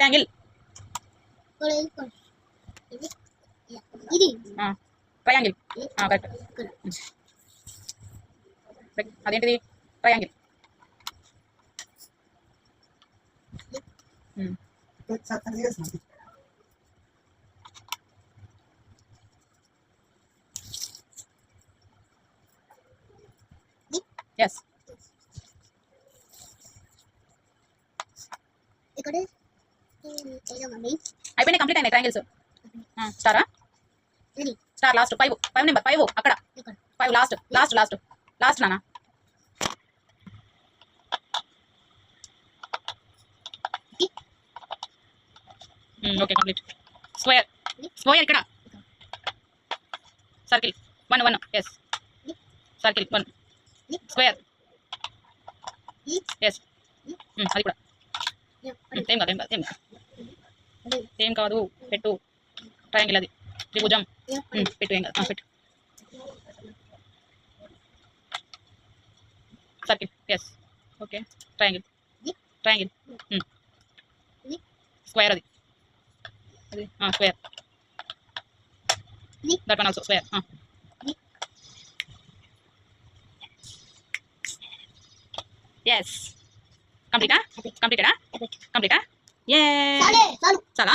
rectangle ఇది triangle correct అదేంటిది triangle yes ఇక్కడ మమ్మీ అయిపోయినాయి కంప్లీట్ అయినాయి ట్రయాంగిల్స్ స్టారా స్టార్ లాస్ట్ 5 నెంబర్ 5 అక్కడ 5 లాస్ట్ లాస్ట్ లాస్ట్ లాస్ట్ నానా ఓకే కంప్లీట్ స్క్వేర్ స్క్వేర్ ఇక్కడ circle 1 1 yes circle 1 square yes అది కూడా ఏం కాదు పెట్టు ట్రయాంగిల్ అది త్రిభుజం పెట్టు ఏం కాదు పెట్టు circle yes okay triangle triangle square అది square that one also square yes కంప్లీటా కంప్లీటెడా కంప్లీటా ఏ చాలా